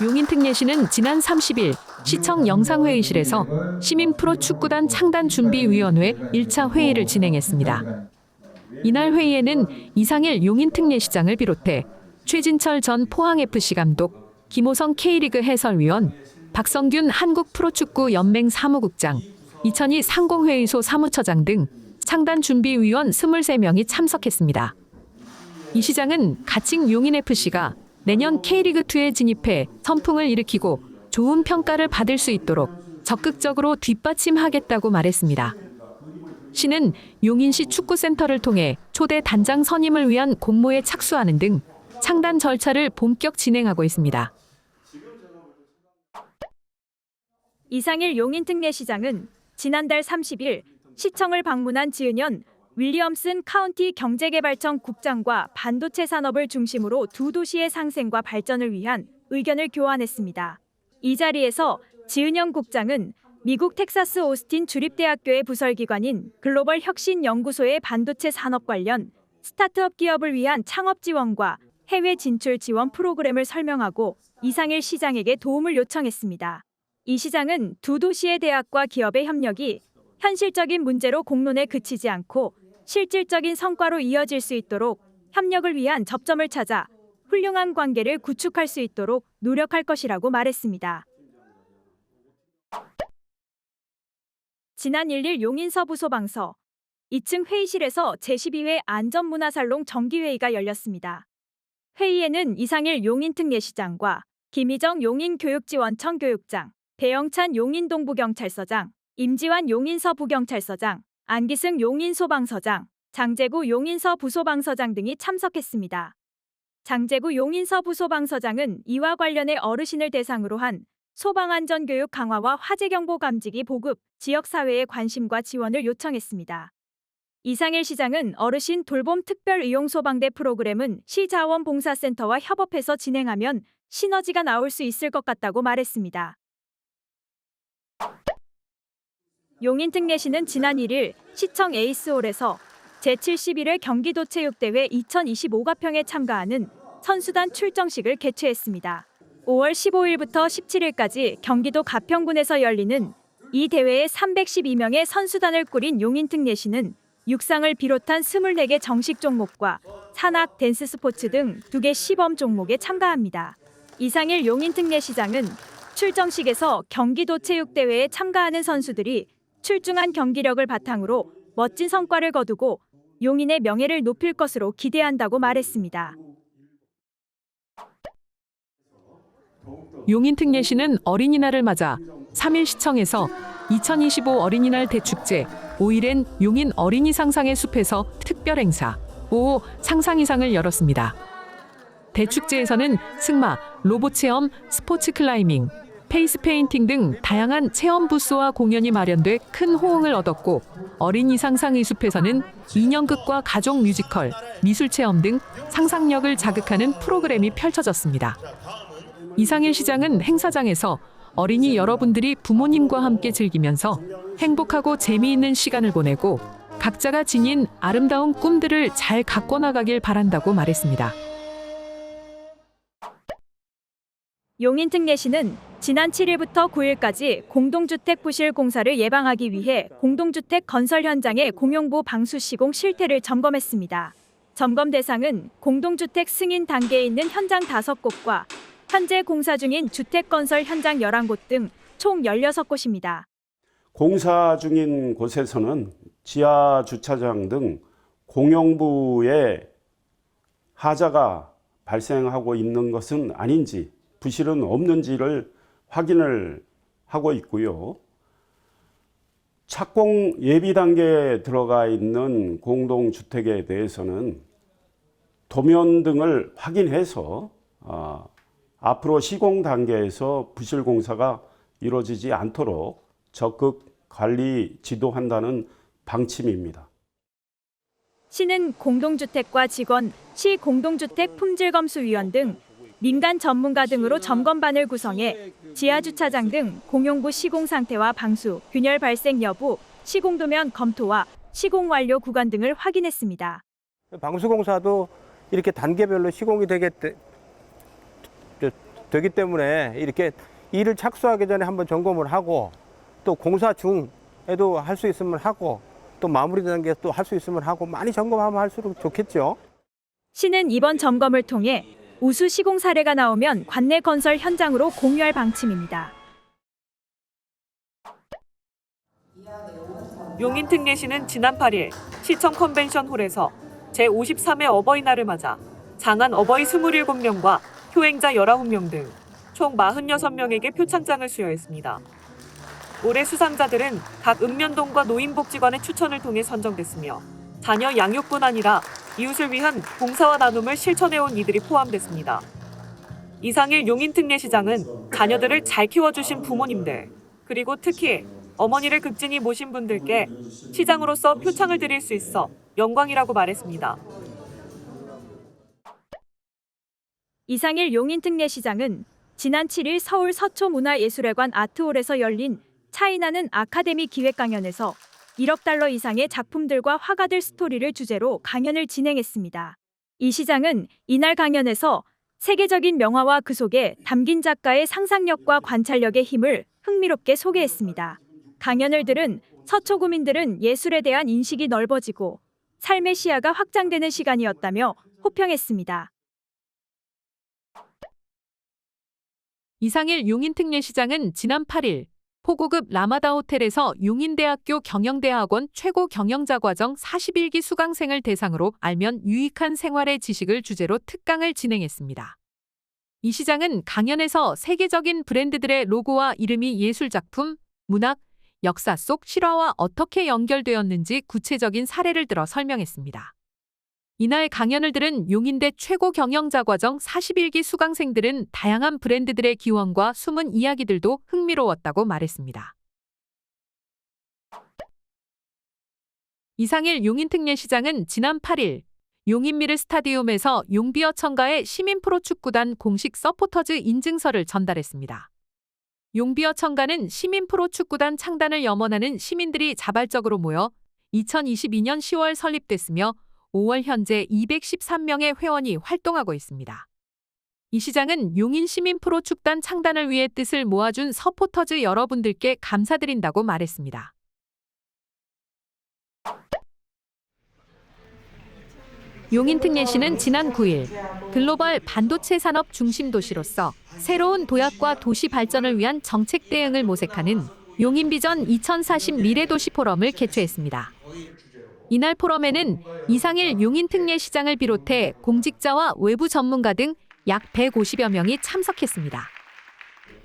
용인특례시는 지난 30일 시청 영상회의실에서 시민 프로축구단 창단준비위원회 1차 회의를 진행했습니다. 이날 회의에는 이상일 용인특례시장을 비롯해 최진철 전 포항FC 감독, 김호성 K리그 해설위원, 박성균 한국프로축구연맹 사무국장, 이천희 상공회의소 사무처장 등 창단준비위원 23명이 참석했습니다. 이 시장은 가칭 용인FC가 내년 K리그2에 진입해 선풍을 일으키고 좋은 평가를 받을 수 있도록 적극적으로 뒷받침하겠다고 말했습니다. 시는 용인시 축구센터를 통해 초대 단장 선임을 위한 공모에 착수하는 등 창단 절차를 본격 진행하고 있습니다. 이상일 용인특례시장은 지난달 30일 시청을 방문한 지은현 윌리엄슨 카운티 경제개발청 국장과 반도체 산업을 중심으로 두 도시의 상생과 발전을 위한 의견을 교환했습니다. 이 자리에서 지은현 국장은 미국 텍사스 오스틴 주립대학교의 부설기관인 글로벌 혁신연구소의 반도체 산업 관련 스타트업 기업을 위한 창업 지원과 해외 진출 지원 프로그램을 설명하고 이상일 시장에게 도움을 요청했습니다. 이 시장은 두 도시의 대학과 기업의 협력이 현실적인 문제로 공론에 그치지 않고 실질적인 성과로 이어질 수 있도록 협력을 위한 접점을 찾아 훌륭한 관계를 구축할 수 있도록 노력할 것이라고 말했습니다. 지난 1일 용인 서부소방서 2층 회의실에서 제12회 안전문화살롱 정기회의가 열렸습니다. 회의에는 이상일 용인특례시장과 김희정 용인교육지원청 교육장, 배영찬 용인동부경찰서장, 임지환 용인서부경찰서장, 안기승 용인소방서장, 장재구 용인서부소방서장 등이 참석했습니다. 장재구 용인서부소방서장은 이와 관련해 어르신을 대상으로 한 소방안전교육 강화와 화재경보 감지기 보급, 지역사회의 관심과 지원을 요청했습니다. 이상일 시장은 어르신 돌봄 특별의용소방대 프로그램은 시자원봉사센터와 협업해서 진행하면 시너지가 나올 수 있을 것 같다고 말했습니다. 용인특례시는 지난 1일 시청 에이스홀에서 제71회 경기도체육대회 2025가평에 참가하는 선수단 출정식을 개최했습니다. 5월 15일부터 17일까지 경기도 가평군에서 열리는 이 대회에 312명의 선수단을 꾸린 용인특례시는 육상을 비롯한 24개 정식 종목과 산악, 댄스 스포츠 등 2개 시범 종목에 참가합니다. 이상일 용인특례시장은 출정식에서 경기도체육대회에 참가하는 선수들이 출중한 경기력을 바탕으로 멋진 성과를 거두고 용인의 명예를 높일 것으로 기대한다고 말했습니다. 용인특례시는 어린이날을 맞아 3일 시청에서 2025 어린이날 대축제 5일엔 용인 어린이 상상의 숲에서 특별 행사 5호 상상이상을 열었습니다. 대축제에서는 승마, 로봇 체험, 스포츠 클라이밍, 페이스 페인팅 등 다양한 체험 부스와 공연이 마련돼 큰 호응을 얻었고 어린이 상상의 숲에서는 인형극과 가족 뮤지컬, 미술 체험 등 상상력을 자극하는 프로그램이 펼쳐졌습니다. 이상일 시장은 행사장에서 어린이 여러분들이 부모님과 함께 즐기면서 행복하고 재미있는 시간을 보내고 각자가 지닌 아름다운 꿈들을 잘 갖고 나가길 바란다고 말했습니다. 용인특례시는 지난 7일부터 9일까지 공동주택 부실 공사를 예방하기 위해 공동주택 건설 현장의 공용부 방수 시공 실태를 점검했습니다. 점검 대상은 공동주택 승인 단계에 있는 현장 5곳과 현재 공사 중인 주택 건설 현장 11곳 등 총 16곳입니다. 공사 중인 곳에서는 지하 주차장 등 공용부에 하자가 발생하고 있는 것은 아닌지, 부실은 없는지를 확인을 하고 있고요. 착공 예비 단계에 들어가 있는 공동주택에 대해서는 도면 등을 확인해서 앞으로 시공 단계에서 부실 공사가 이루어지지 않도록 적극 관리 지도한다는 방침입니다. 시는 공동주택과 직원, 시 공동주택 품질검수위원 등 민간 전문가 등으로 점검반을 구성해 지하주차장 등 공용부 시공 상태와 방수, 균열 발생 여부, 시공도면 검토와 시공 완료 구간 등을 확인했습니다. 방수공사도 이렇게 단계별로 시공이 되기 때문에 이렇게 일을 착수하기 전에 한번 점검을 하고 또 공사 중에도 할 수 있으면 하고 또 마무리 단계 또 할 수 있으면 하고 많이 점검하면 할수록 좋겠죠. 시는 이번 점검을 통해 우수 시공 사례가 나오면 관내 건설 현장으로 공유할 방침입니다. 용인 특례시는 지난 8일 시청 컨벤션홀에서 제53회 어버이날을 맞아 장안 어버이 27명과 효행자 19명 등 총 46명에게 표창장을 수여했습니다. 올해 수상자들은 각 읍면동과 노인복지관의 추천을 통해 선정됐으며 자녀 양육뿐 아니라 이웃을 위한 봉사와 나눔을 실천해온 이들이 포함됐습니다. 이상일 용인특례시장은 자녀들을 잘 키워주신 부모님들, 그리고 특히 어머니를 극진히 모신 분들께 시장으로서 표창을 드릴 수 있어 영광이라고 말했습니다. 이상일 용인특례시장은 지난 7일 서울 서초문화예술회관 아트홀에서 열린 차이나는 아카데미 기획 강연에서 1억 달러 이상의 작품들과 화가들 스토리를 주제로 강연을 진행했습니다. 이 시장은 이날 강연에서 세계적인 명화와 그 속에 담긴 작가의 상상력과 관찰력의 힘을 흥미롭게 소개했습니다. 강연을 들은 서초구민들은 예술에 대한 인식이 넓어지고 삶의 시야가 확장되는 시간이었다며 호평했습니다. 이상일 용인특례시장은 지난 8일 포고급 라마다 호텔에서 용인대학교 경영대학원 최고 경영자 과정 41기 수강생을 대상으로 알면 유익한 생활의 지식을 주제로 특강을 진행했습니다. 이 시장은 강연에서 세계적인 브랜드들의 로고와 이름이 예술작품, 문학, 역사 속 실화와 어떻게 연결되었는지 구체적인 사례를 들어 설명했습니다. 이날 강연을 들은 용인대 최고 경영자 과정 41기 수강생들은 다양한 브랜드들의 기원과 숨은 이야기들도 흥미로웠다고 말했습니다. 이상일 용인특례시장은 지난 8일 용인미르 스타디움에서 용비어 첨가의 시민 프로축구단 공식 서포터즈 인증서를 전달했습니다. 용비어 첨가는 시민 프로축구단 창단을 염원하는 시민들이 자발적으로 모여 2022년 10월 설립됐으며 5월 현재 213명의 회원이 활동하고 있습니다. 이 시장은 용인 시민 프로축단 창단을 위해 뜻을 모아준 서포터즈 여러분들께 감사드린다고 말했습니다. 용인특례시는 지난 9일 글로벌 반도체 산업 중심 도시로서 새로운 도약과 도시 발전을 위한 정책 대응을 모색하는 용인비전 2040 미래도시 포럼을 개최했습니다. 이날 포럼에는 이상일 용인특례시장을 비롯해 공직자와 외부 전문가 등 약 150여 명이 참석했습니다.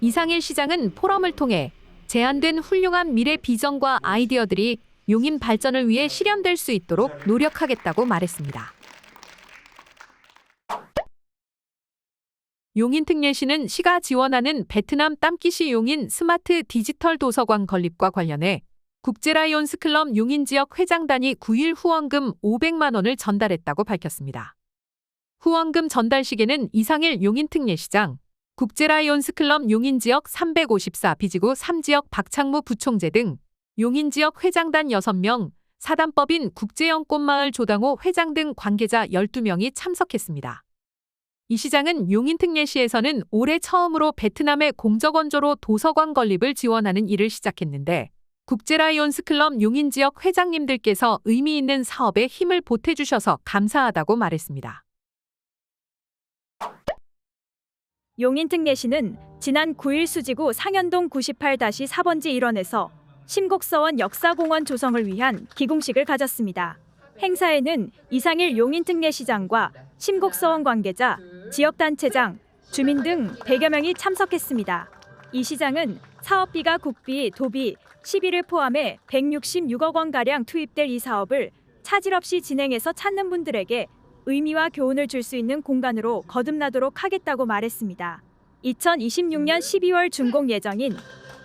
이상일 시장은 포럼을 통해 제안된 훌륭한 미래 비전과 아이디어들이 용인 발전을 위해 실현될 수 있도록 노력하겠다고 말했습니다. 용인특례시는 시가 지원하는 베트남 땀기시 용인 스마트 디지털 도서관 건립과 관련해 국제라이온스 클럽 용인 지역 회장단이 9일 후원금 500만 원을 전달했다고 밝혔습니다. 후원금 전달식에는 이상일 용인특례시장, 국제라이온스 클럽 용인 지역 354 비지구 3지역 박창무 부총재 등 용인 지역 회장단 6명, 사단법인 국제연꽃마을 조당호 회장 등 관계자 12명이 참석했습니다. 이 시장은 용인특례시에서는 올해 처음으로 베트남의 공적원조로 도서관 건립을 지원하는 일을 시작했는데 국제라이온스 클럽 용인 지역 회장님들께서 의미 있는 사업에 힘을 보태주셔서 감사하다고 말했습니다. 용인특례시는 지난 9일 수지구 상현동 98-4번지 일원에서 심곡서원 역사공원 조성을 위한 기공식을 가졌습니다. 행사에는 이상일 용인특례시장과 심곡서원 관계자, 지역단체장, 주민 등 100여 명이 참석했습니다. 이 시장은 사업비가 국비, 도비, 시비를 포함해 166억 원가량 투입될 이 사업을 차질 없이 진행해서 찾는 분들에게 의미와 교훈을 줄 수 있는 공간으로 거듭나도록 하겠다고 말했습니다. 2026년 12월 준공 예정인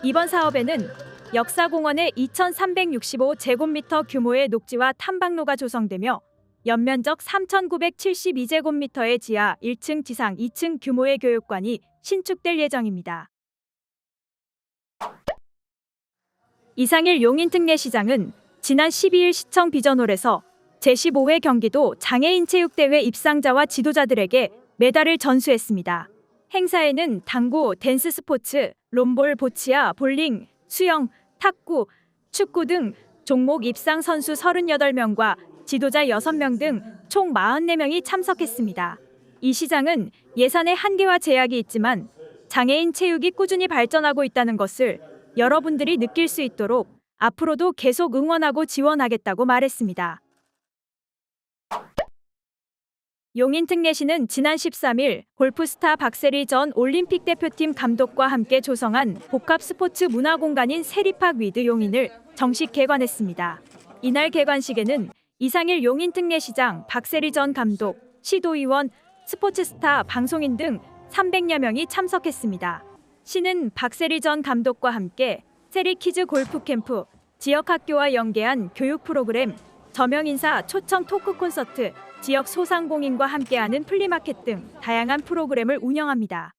이번 사업에는 역사공원의 2,365제곱미터 규모의 녹지와 탐방로가 조성되며 연면적 3,972제곱미터의 지하 1층 지상 2층 규모의 교육관이 신축될 예정입니다. 이상일 용인특례시장은 지난 12일 시청 비전홀에서 제15회 경기도 장애인 체육대회 입상자와 지도자들에게 메달을 전수했습니다. 행사에는 당구, 댄스 스포츠, 롬볼, 보치아, 볼링, 수영, 탁구, 축구 등 종목 입상 선수 38명과 지도자 6명 등 총 44명이 참석했습니다. 이 시장은 예산의 한계와 제약이 있지만 장애인 체육이 꾸준히 발전하고 있다는 것을 여러분들이 느낄 수 있도록 앞으로도 계속 응원하고 지원하겠다고 말했습니다. 용인특례시는 지난 13일 골프스타 박세리 전 올림픽 대표팀 감독과 함께 조성한 복합 스포츠 문화공간인 세리팍 위드 용인을 정식 개관했습니다. 이날 개관식에는 이상일 용인특례시장, 박세리 전 감독, 시도의원, 스포츠스타, 방송인 등 300여 명이 참석했습니다. 시는 박세리 전 감독과 함께 세리키즈 골프 캠프, 지역 학교와 연계한 교육 프로그램, 저명 인사 초청 토크 콘서트, 지역 소상공인과 함께하는 플리마켓 등 다양한 프로그램을 운영합니다.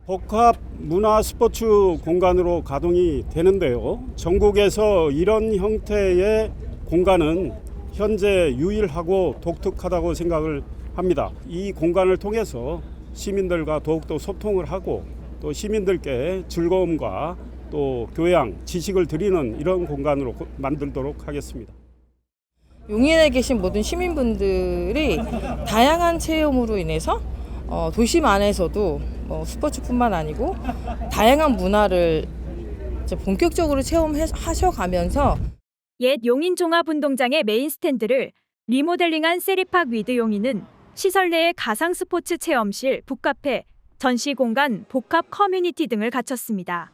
복합 문화 스포츠 공간으로 가동이 되는데요. 전국에서 이런 형태의 공간은 현재 유일하고 독특하다고 생각을 합니다. 이 공간을 통해서 시민들과 더욱더 소통을 하고 또 시민들께 즐거움과 또 교양, 지식을 드리는 이런 공간으로 만들도록 하겠습니다. 용인에 계신 모든 시민분들이 다양한 체험으로 인해서 도심 안에서도 스포츠뿐만 아니고 다양한 문화를 이제 본격적으로 체험하셔가면서 옛 용인 종합운동장의 메인 스탠드를 리모델링한 세리팍 위드 용인은 시설 내에 가상 스포츠 체험실, 북카페, 전시 공간, 복합 커뮤니티 등을 갖췄습니다.